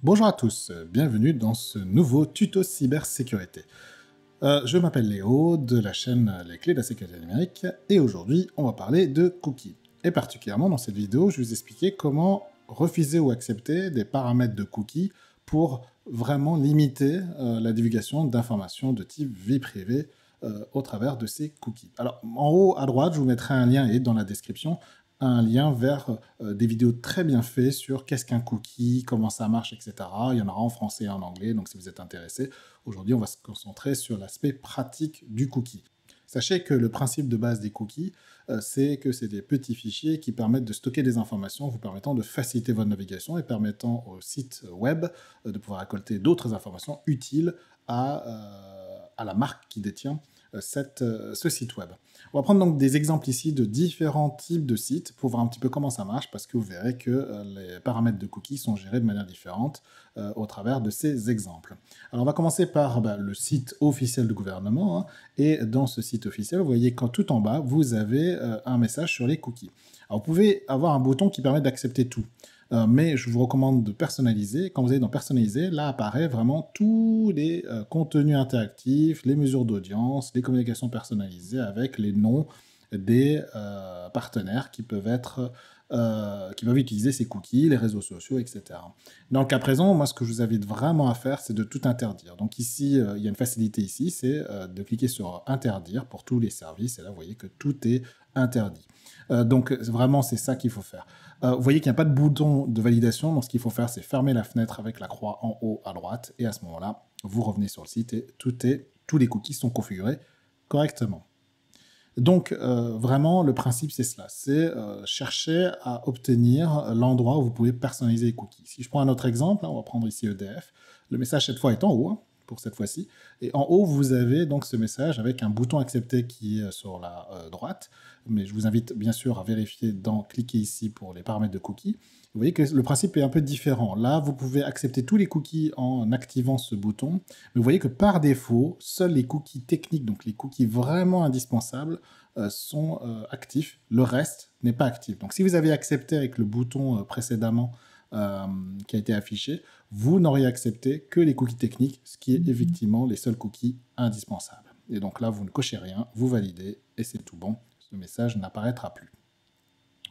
Bonjour à tous, bienvenue dans ce nouveau tuto cybersécurité. Je m'appelle Léo de la chaîne Les Clés de la sécurité numérique et aujourd'hui on va parler de cookies. Et particulièrement dans cette vidéo, je vais vous expliquer comment refuser ou accepter des paramètres de cookies pour vraiment limiter la divulgation d'informations de type vie privée au travers de ces cookies. Alors en haut à droite, je vous mettrai un lien et dans la description un lien vers des vidéos très bien faites sur qu'est-ce qu'un cookie, comment ça marche, etc. Il y en aura en français et en anglais, donc si vous êtes intéressé, aujourd'hui on va se concentrer sur l'aspect pratique du cookie. Sachez que le principe de base des cookies, c'est que c'est des petits fichiers qui permettent de stocker des informations, vous permettant de faciliter votre navigation et permettant au site web de pouvoir récolter d'autres informations utiles à la marque qui détient ce site web. On va prendre donc des exemples ici de différents types de sites pour voir un petit peu comment ça marche, parce que vous verrez que les paramètres de cookies sont gérés de manière différente au travers de ces exemples. Alors on va commencer par le site officiel du gouvernement, hein, et dans ce site officiel, vous voyez qu'en tout en bas, vous avez un message sur les cookies. Alors vous pouvez avoir un bouton qui permet d'accepter tout. Mais je vous recommande de personnaliser. Quand vous allez dans personnaliser, là apparaît vraiment tous les contenus interactifs, les mesures d'audience, les communications personnalisées avec les noms des partenaires qui peuvent utiliser ces cookies, les réseaux sociaux, etc. Dans le cas présent, moi, ce que je vous invite vraiment à faire, c'est de tout interdire. Donc ici, il y a une facilité ici, c'est de cliquer sur interdire pour tous les services. Et là, vous voyez que tout est interdit. Donc vraiment, c'est ça qu'il faut faire. Vous voyez qu'il n'y a pas de bouton de validation, donc ce qu'il faut faire, c'est fermer la fenêtre avec la croix en haut à droite, et à ce moment-là, vous revenez sur le site et tous les cookies sont configurés correctement. Donc, vraiment, le principe, c'est cela. C'est chercher à obtenir l'endroit où vous pouvez personnaliser les cookies. Si je prends un autre exemple, hein, on va prendre ici EDF. Le message, cette fois, est en haut, hein, pour cette fois-ci. Et en haut, vous avez donc ce message avec un bouton accepter qui est sur la droite. Mais je vous invite, bien sûr, à vérifier cliquer ici pour les paramètres de cookies. Vous voyez que le principe est un peu différent. Là, vous pouvez accepter tous les cookies en activant ce bouton. Mais vous voyez que par défaut, seuls les cookies techniques, donc les cookies vraiment indispensables, sont actifs. Le reste n'est pas actif. Donc si vous avez accepté avec le bouton précédemment qui a été affiché, vous n'auriez accepté que les cookies techniques, ce qui est effectivement les seuls cookies indispensables. Et donc là, vous ne cochez rien, vous validez et c'est tout bon. Ce message n'apparaîtra plus.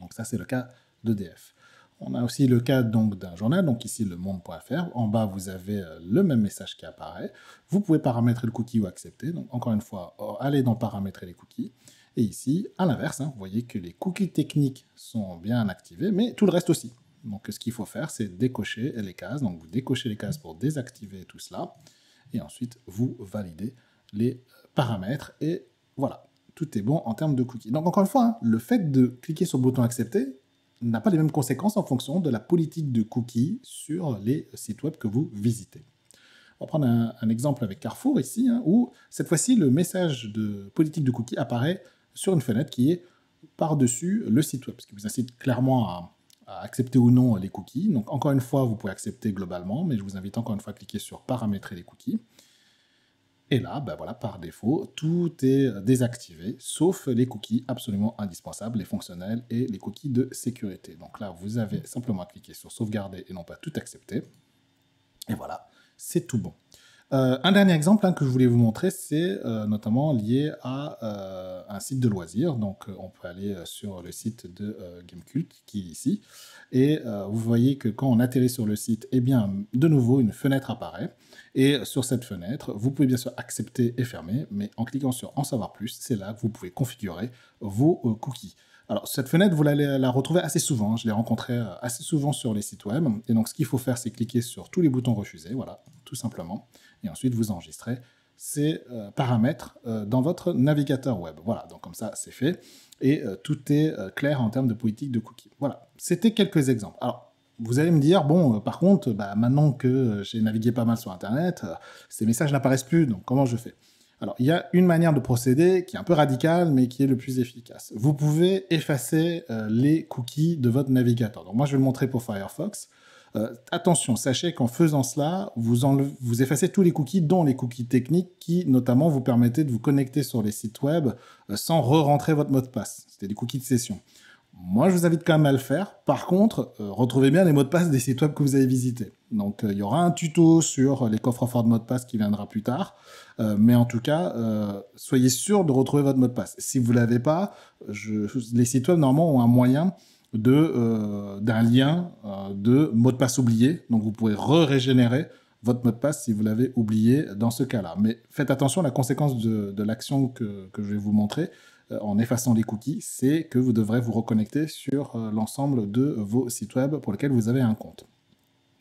Donc ça, c'est le cas d'EDF. On a aussi le cas donc d'un journal, donc ici le monde.fr. En bas, vous avez le même message qui apparaît. Vous pouvez paramétrer le cookie ou accepter. Donc encore une fois, allez dans paramétrer les cookies. Et ici, à l'inverse, hein, vous voyez que les cookies techniques sont bien activés, mais tout le reste aussi. Donc ce qu'il faut faire, c'est décocher les cases. Donc vous décochez les cases pour désactiver tout cela. Et ensuite, vous validez les paramètres. Et voilà, tout est bon en termes de cookies. Donc encore une fois, hein, le fait de cliquer sur le bouton accepter n'a pas les mêmes conséquences en fonction de la politique de cookies sur les sites web que vous visitez. On va prendre un exemple avec Carrefour ici, hein, où cette fois-ci le message de politique de cookies apparaît sur une fenêtre qui est par-dessus le site web, ce qui vous incite clairement à accepter ou non les cookies. Donc encore une fois, vous pouvez accepter globalement, mais je vous invite encore une fois à cliquer sur paramétrer les cookies. Et là, voilà, par défaut, tout est désactivé, sauf les cookies absolument indispensables, les fonctionnels et les cookies de sécurité. Donc là, vous avez simplement à cliquer sur sauvegarder et non pas tout accepter. Et voilà, c'est tout bon. Un dernier exemple hein, que je voulais vous montrer, c'est notamment lié à un site de loisirs. Donc, on peut aller sur le site de Gamecult, qui est ici. Et vous voyez que quand on atterrit sur le site, eh bien, de nouveau, une fenêtre apparaît. Et sur cette fenêtre, vous pouvez bien sûr accepter et fermer, mais en cliquant sur En savoir plus, c'est là que vous pouvez configurer vos cookies. Alors, cette fenêtre, vous allez la retrouver assez souvent. Je l'ai rencontrée assez souvent sur les sites web. Et donc, ce qu'il faut faire, c'est cliquer sur tous les boutons refusés, voilà, tout simplement. Et ensuite, vous enregistrez ces paramètres dans votre navigateur web. Voilà, donc comme ça, c'est fait. Et tout est clair en termes de politique de cookies. Voilà, c'était quelques exemples. Alors, vous allez me dire, bon, par contre, maintenant que j'ai navigué pas mal sur Internet, ces messages n'apparaissent plus, donc comment je fais ? Alors, il y a une manière de procéder qui est un peu radicale, mais qui est le plus efficace. Vous pouvez effacer les cookies de votre navigateur. Donc, moi, je vais le montrer pour Firefox. Attention, sachez qu'en faisant cela, vous effacez tous les cookies, dont les cookies techniques, qui notamment vous permettaient de vous connecter sur les sites web sans re-rentrer votre mot de passe. C'était des cookies de session. Moi, je vous invite quand même à le faire. Par contre, retrouvez bien les mots de passe des sites web que vous avez visités. Donc, il y aura un tuto sur les coffres-forts de mots de passe qui viendra plus tard. Mais en tout cas, soyez sûr de retrouver votre mot de passe. Si vous ne l'avez pas, les sites web, normalement, ont un moyen d'un lien de mot de passe oublié. Donc, vous pouvez régénérer votre mot de passe si vous l'avez oublié dans ce cas-là. Mais faites attention à la conséquence de l'action que je vais vous montrer en effaçant les cookies, c'est que vous devrez vous reconnecter sur l'ensemble de vos sites web pour lesquels vous avez un compte.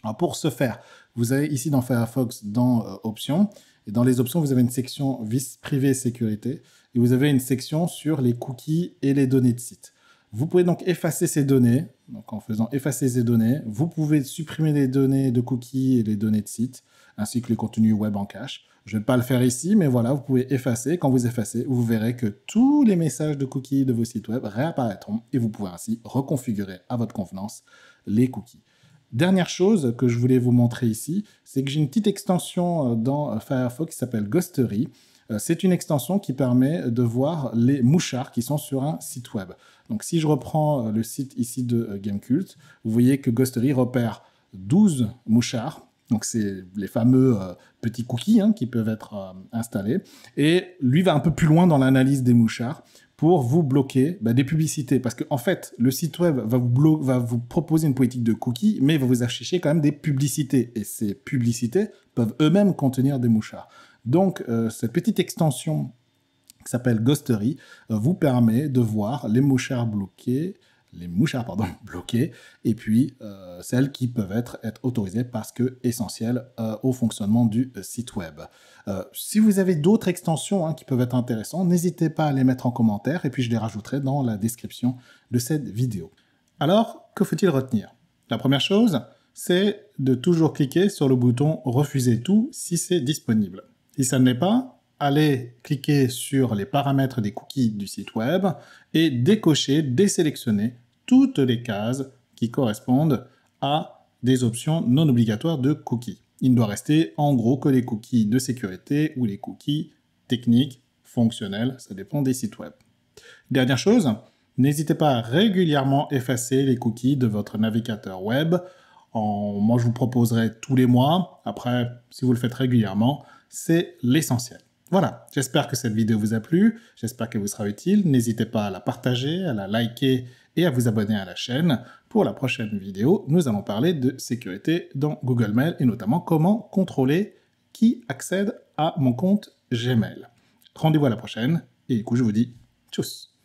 Alors pour ce faire, vous avez ici dans Firefox, dans Options, et dans les options, vous avez une section Vice privée sécurité, et vous avez une section sur les cookies et les données de site. Vous pouvez donc effacer ces données. Donc en faisant effacer ces données, vous pouvez supprimer les données de cookies et les données de site, ainsi que les contenus web en cache. Je ne vais pas le faire ici, mais voilà, vous pouvez effacer. Quand vous effacez, vous verrez que tous les messages de cookies de vos sites web réapparaîtront et vous pouvez ainsi reconfigurer à votre convenance les cookies. Dernière chose que je voulais vous montrer ici, c'est que j'ai une petite extension dans Firefox qui s'appelle Ghostery. C'est une extension qui permet de voir les mouchards qui sont sur un site web. Donc si je reprends le site ici de Gamecult, vous voyez que Ghostery repère 12 mouchards. Donc c'est les fameux petits cookies qui peuvent être installés. Et lui va un peu plus loin dans l'analyse des mouchards pour vous bloquer des publicités. Parce qu'en fait, le site web va vous proposer une politique de cookies, mais il va vous afficher quand même des publicités. Et ces publicités peuvent eux-mêmes contenir des mouchards. Donc, cette petite extension qui s'appelle Ghostery vous permet de voir les mouchards bloqués, et puis celles qui peuvent être autorisées parce que essentielles au fonctionnement du site web. Si vous avez d'autres extensions qui peuvent être intéressantes, n'hésitez pas à les mettre en commentaire et puis je les rajouterai dans la description de cette vidéo. Alors, que faut-il retenir? La première chose, c'est de toujours cliquer sur le bouton « Refuser tout » si c'est disponible. Si ça ne l'est pas, allez cliquer sur les paramètres des cookies du site web et décocher, désélectionner toutes les cases qui correspondent à des options non obligatoires de cookies. Il ne doit rester en gros que les cookies de sécurité ou les cookies techniques, fonctionnels, ça dépend des sites web. Dernière chose, n'hésitez pas à régulièrement effacer les cookies de votre navigateur web. Moi, je vous proposerai tous les mois. Après, si vous le faites régulièrement, c'est l'essentiel. Voilà, j'espère que cette vidéo vous a plu, j'espère qu'elle vous sera utile. N'hésitez pas à la partager, à la liker et à vous abonner à la chaîne. Pour la prochaine vidéo, nous allons parler de sécurité dans Google Mail et notamment comment contrôler qui accède à mon compte Gmail. Rendez-vous à la prochaine et du coup je vous dis tchuss.